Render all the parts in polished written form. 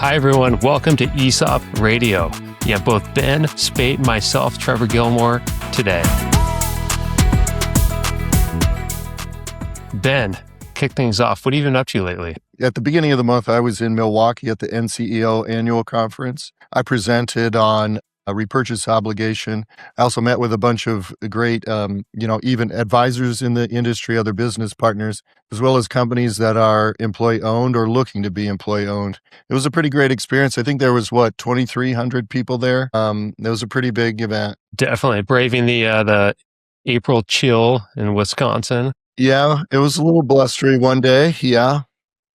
Hi, everyone. Welcome to ESOP Radio. You have both Ben, Spadt, and myself, Trevor Gilmore, today. Ben, kick things off. What have you been up to lately? At the beginning of the month, I was in Milwaukee at the NCEO Annual Conference. I presented on a repurchase obligation. I also met with a bunch of great, even advisors in the industry, other business partners, as well as companies that are employee-owned or looking to be employee-owned. It was a pretty great experience. I think there was, 2,300 people there. It was a pretty big event. Definitely. Braving the April chill in Wisconsin. Yeah, it was a little blustery one day. Yeah.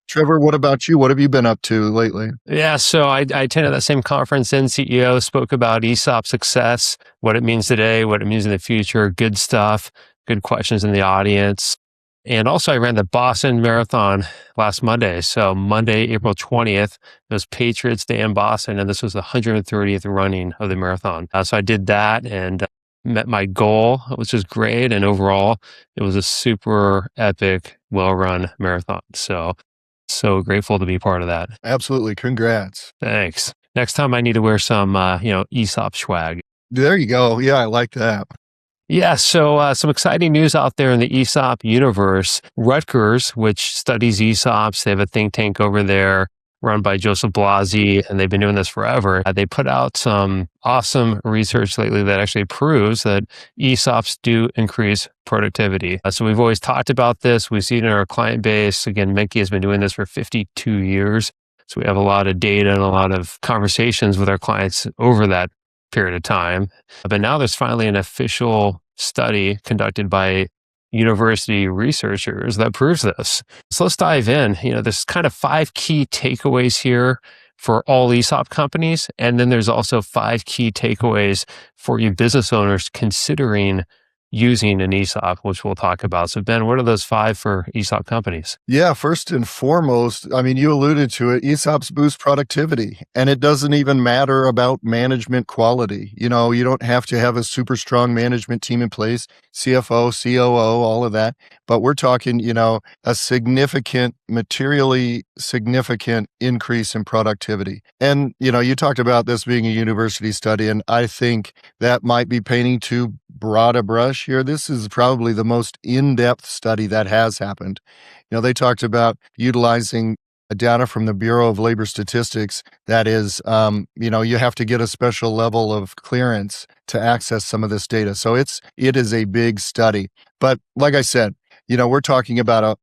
Trevor, what about you? What have you been up to lately? Yeah, so I attended that same conference. NCEO spoke about ESOP success, what it means today, what it means in the future, good stuff, good questions in the audience. And also I ran the Boston Marathon last Monday. So Monday, April 20th, it was Patriots Day in Boston, and this was the 130th running of the marathon. So I did that and met my goal, which was great. And overall, it was a super epic, well-run marathon. So grateful to be part of that. Absolutely. Congrats. Thanks. Next time I need to wear some, ESOP swag. There you go. Yeah, I like that. Yeah. So some exciting news out there in the ESOP universe. Rutgers, which studies ESOPs, they have a think tank over there run by Joseph Blasi, and they've been doing this forever. They put out some awesome research lately that actually proves that ESOPs do increase productivity. So we've always talked about this. We see it in our client base. Again, Menke has been doing this for 52 years. So we have a lot of data and a lot of conversations with our clients over that period of time. But now there's finally an official study conducted by university researchers that proves this. So let's dive in. There's kind of 5 key takeaways here for all ESOP companies. And then there's also 5 key takeaways for you business owners considering using an ESOP, which we'll talk about. So Ben, what are those 5 for ESOP companies? Yeah, first and foremost, you alluded to it, ESOPs boost productivity. And it doesn't even matter about management quality. You don't have to have a super strong management team in place, CFO, COO, all of that. But we're talking, a materially significant increase in productivity. And, you talked about this being a university study, and I think that might be painting too broad a brush here. This is probably the most in-depth study that has happened. They talked about utilizing data from the Bureau of Labor Statistics. That is, you have to get a special level of clearance to access some of this data. So it is a big study. But like I said, we're talking about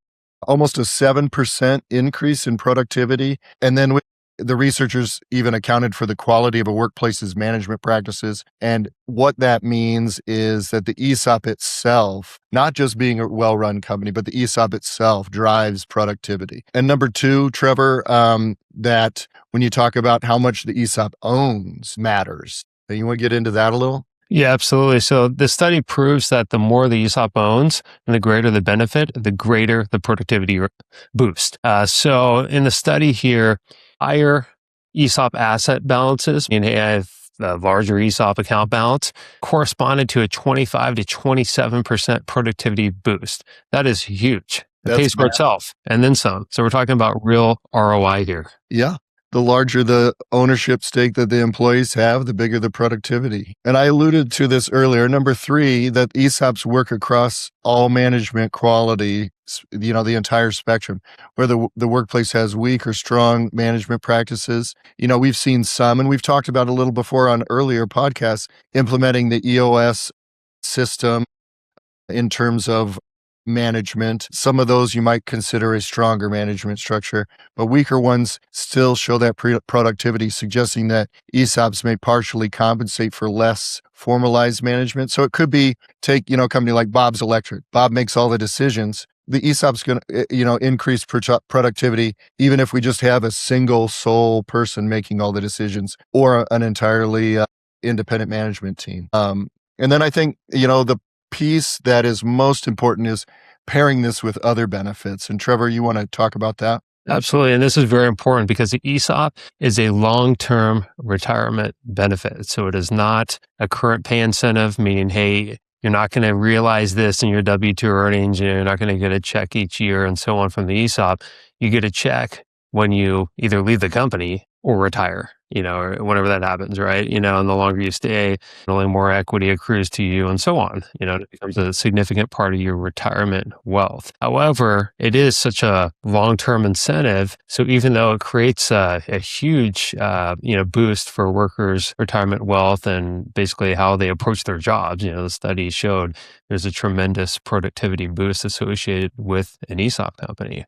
almost a 7% increase in productivity. And then the researchers even accounted for the quality of a workplace's management practices. And what that means is that the ESOP itself, not just being a well-run company, but the ESOP itself drives productivity. And number 2, Trevor, that when you talk about how much the ESOP owns matters. You want to get into that a little? Yeah, absolutely. So the study proves that the more the ESOP owns and the greater the benefit, the greater the productivity boost. So in the study here, higher ESOP asset balances, meaning I have a larger ESOP account balance, corresponded to a 25 to 27% productivity boost. That is huge. It pays for itself and then some. So we're talking about real ROI here. Yeah. The larger the ownership stake that the employees have, the bigger the productivity. And I alluded to this earlier. Number 3, that ESOPs work across all management quality, the entire spectrum, whether the workplace has weak or strong management practices. We've seen some, and we've talked about a little before on earlier podcasts, implementing the EOS system in terms of management. Some of those you might consider a stronger management structure, but weaker ones still show that productivity, suggesting that ESOPs may partially compensate for less formalized management. So it could be, take, a company like Bob's Electric. Bob makes all the decisions. The ESOP's going to, increase productivity, even if we just have a single sole person making all the decisions or an entirely independent management team. And then I think, the piece that is most important is pairing this with other benefits. And Trevor, you want to talk about that? Absolutely. And this is very important because the ESOP is a long-term retirement benefit. So it is not a current pay incentive, meaning, hey, you're not going to realize this in your W-2 earnings, and you're not going to get a check each year and so on from the ESOP. You get a check when you either leave the company or retire, or whenever that happens, right? And the longer you stay, the only more equity accrues to you and so on. It becomes a significant part of your retirement wealth. However, it is such a long-term incentive. So even though it creates a huge, boost for workers' retirement wealth and basically how they approach their jobs, the study showed there's a tremendous productivity boost associated with an ESOP company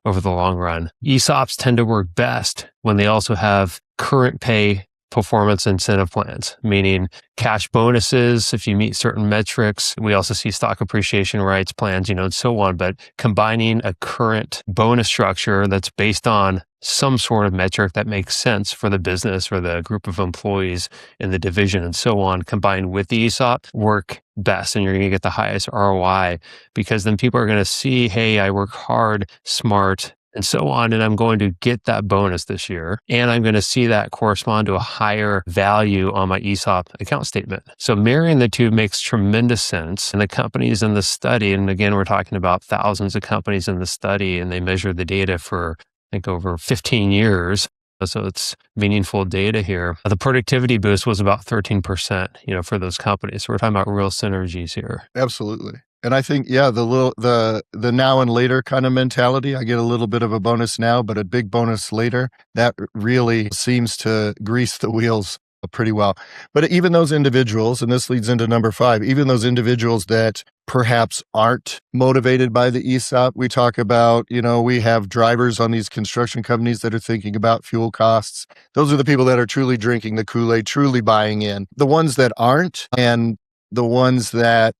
over the long run. ESOPs tend to work best when they also have current pay performance incentive plans, meaning cash bonuses if you meet certain metrics. We also see stock appreciation rights plans, and so on. But combining a current bonus structure that's based on some sort of metric that makes sense for the business or the group of employees in the division and so on, combined with the ESOP, work best. And you're going to get the highest ROI because then people are going to see, hey, I work hard, smart, and so on, and I'm going to get that bonus this year, and I'm going to see that correspond to a higher value on my ESOP account statement. So marrying the two makes tremendous sense. And the companies in the study, and again, we're talking about thousands of companies in the study, and they measured the data for, I think, over 15 years. So it's meaningful data here. The productivity boost was about 13%, for those companies. So we're talking about real synergies here. Absolutely. And I think, the now and later kind of mentality, I get a little bit of a bonus now, but a big bonus later, that really seems to grease the wheels pretty well. But even those individuals, and this leads into number 5, even those individuals that perhaps aren't motivated by the ESOP, we talk about, we have drivers on these construction companies that are thinking about fuel costs. Those are the people that are truly drinking the Kool-Aid, truly buying in. The ones that aren't, and the ones that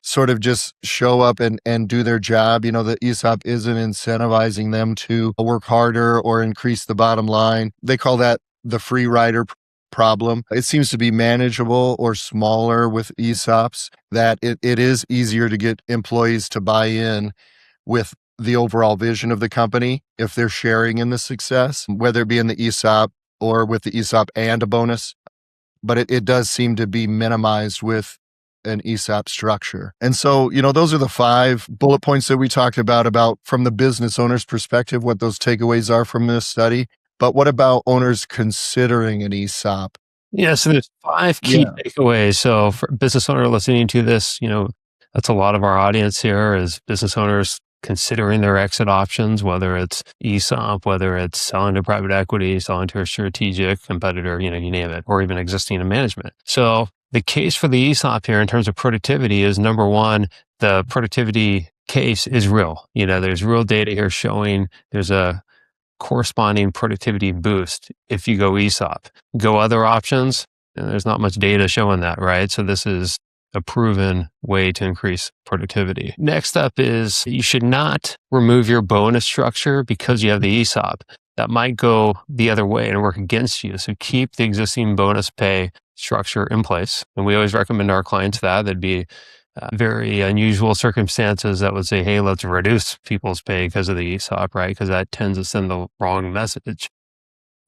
sort of just show up and do their job. The ESOP isn't incentivizing them to work harder or increase the bottom line. They call that the free rider problem. It seems to be manageable or smaller with ESOPs, that it is easier to get employees to buy in with the overall vision of the company if they're sharing in the success, whether it be in the ESOP or with the ESOP and a bonus. But it does seem to be minimized with an ESOP structure. And so, those are the 5 bullet points that we talked about from the business owner's perspective, what those takeaways are from this study. But what about owners considering an ESOP? Yeah, so there's 5 key takeaways. So for business owner listening to this, that's a lot of our audience here is business owners considering their exit options, whether it's ESOP, whether it's selling to private equity, selling to a strategic competitor, you name it, or even existing in management. So the case for the ESOP here in terms of productivity is, number 1, the productivity case is real. There's real data here showing there's a corresponding productivity boost if you go ESOP. Go other options, and there's not much data showing that, right? So this is a proven way to increase productivity. Next up is you should not remove your bonus structure because you have the ESOP. That might go the other way and work against you. So keep the existing bonus pay structure in place. And we always recommend our clients that. That'd be very unusual circumstances that would say, hey, let's reduce people's pay because of the ESOP, right? Because that tends to send the wrong message.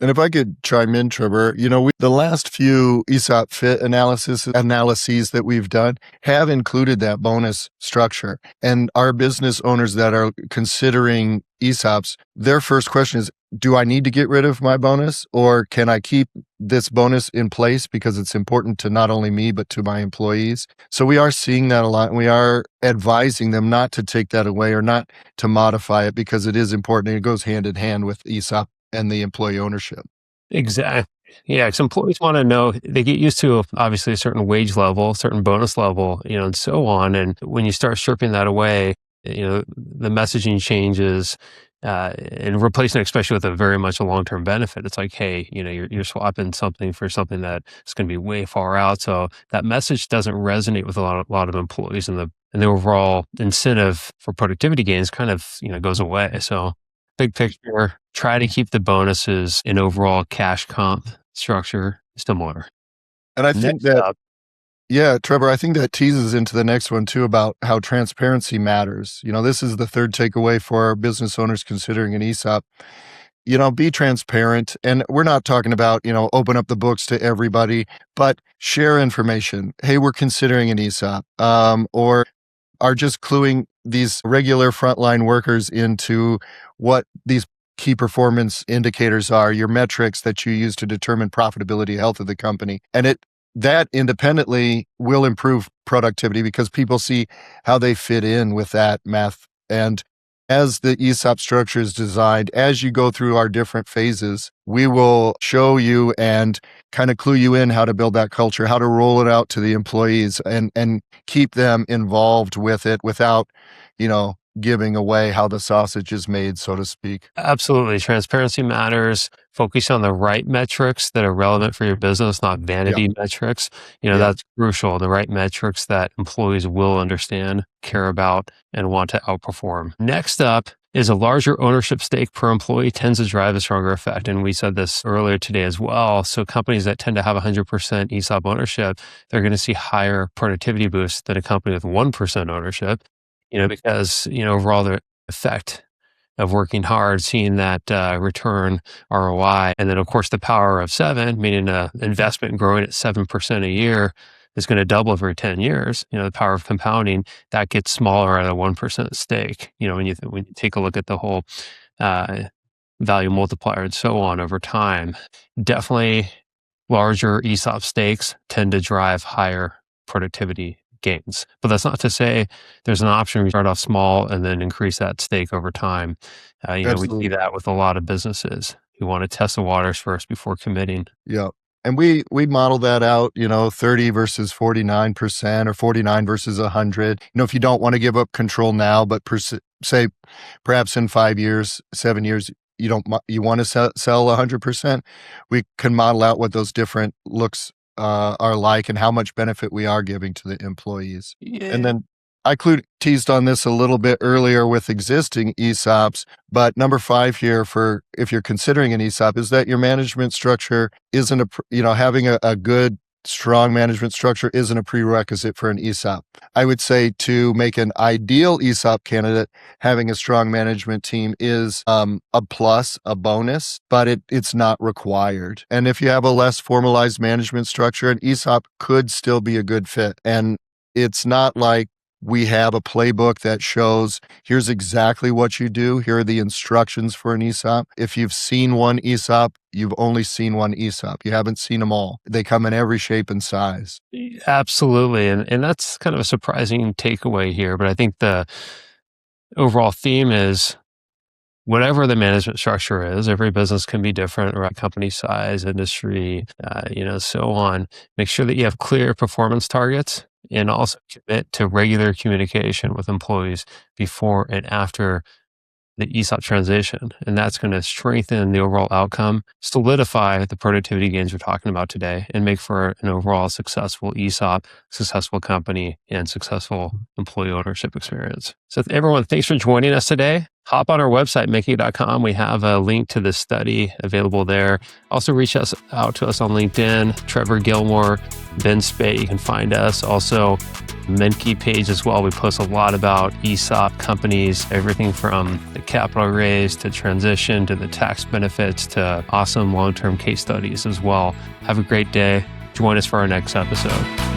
And if I could chime in, Trevor, the last few ESOP fit analyses that we've done have included that bonus structure. And our business owners that are considering ESOPs, their first question is, do I need to get rid of my bonus, or can I keep this bonus in place because it's important to not only me, but to my employees? So we are seeing that a lot, and we are advising them not to take that away or not to modify it because it is important and it goes hand in hand with ESOP and the employee ownership. Exactly. Yeah, because employees want to know, they get used to obviously a certain wage level, certain bonus level, and so on. And when you start stripping that away, the messaging changes and replacing it, especially with a very much a long-term benefit. It's like, hey, you're swapping something for something that is going to be way far out. So that message doesn't resonate with a lot of employees, and the overall incentive for productivity gains kind of goes away. So big picture, try to keep the bonuses and overall cash comp structure similar. And I think Trevor, I think that teases into the next one too about how transparency matters. This is the 3rd takeaway for our business owners considering an ESOP. Be transparent. And we're not talking about, open up the books to everybody, but share information. Hey, we're considering an ESOP, or are just cluing these regular frontline workers into what these key performance indicators are, your metrics that you use to determine profitability, health of the company. And that independently will improve productivity because people see how they fit in with that math. And as the ESOP structure is designed, as you go through our different phases, we will show you and kind of clue you in how to build that culture, how to roll it out to the employees and keep them involved with it without, giving away how the sausage is made, so to speak. Absolutely. Transparency matters. Focus on the right metrics that are relevant for your business, not vanity metrics. That's crucial. The right metrics that employees will understand, care about, and want to outperform. Next up is a larger ownership stake per employee tends to drive a stronger effect. And we said this earlier today as well. So companies that tend to have 100% ESOP ownership, they're going to see higher productivity boosts than a company with 1% ownership. Because, overall the effect of working hard, seeing that return ROI. And then of course the power of 7, meaning an investment growing at 7% a year is going to double every 10 years. The power of compounding, that gets smaller at a 1% stake. When you take a look at the whole value multiplier and so on over time, definitely larger ESOP stakes tend to drive higher productivity gains. But that's not to say there's an option to start off small and then increase that stake over time. We see that with a lot of businesses who want to test the waters first before committing. Yeah. And we model that out, 30 versus 49% or 49 versus 100. If you don't want to give up control now, but say perhaps in 5 years, 7 years, you want to sell 100%, we can model out what those different looks are like and how much benefit we are giving to the employees. Yeah. And then I teased on this a little bit earlier with existing ESOPs, but number 5 here for if you're considering an ESOP is that your management structure isn't having a good, strong management structure isn't a prerequisite for an ESOP. I would say to make an ideal ESOP candidate, having a strong management team is a plus, a bonus, but it's not required. And if you have a less formalized management structure, an ESOP could still be a good fit. And it's not like we have a playbook that shows here's exactly what you do. Here are the instructions for an ESOP. If you've seen one ESOP, you've only seen one ESOP. You haven't seen them all. They come in every shape and size. Absolutely. And that's kind of a surprising takeaway here. But I think the overall theme is whatever the management structure is, every business can be different, right? Company size, industry, so on. Make sure that you have clear performance targets and also commit to regular communication with employees before and after the ESOP transition. And that's going to strengthen the overall outcome, solidify the productivity gains we're talking about today, and make for an overall successful ESOP, successful company, and successful employee ownership experience. So everyone, thanks for joining us today. Hop on our website, making.com. We have a link to this study available there. Also reach out to us on LinkedIn, Trevor Gilmore, Ben Spadt. You can find us. Also, Menke page as well. We post a lot about ESOP companies, everything from the capital raise to transition to the tax benefits to awesome long-term case studies as well. Have a great day. Join us for our next episode.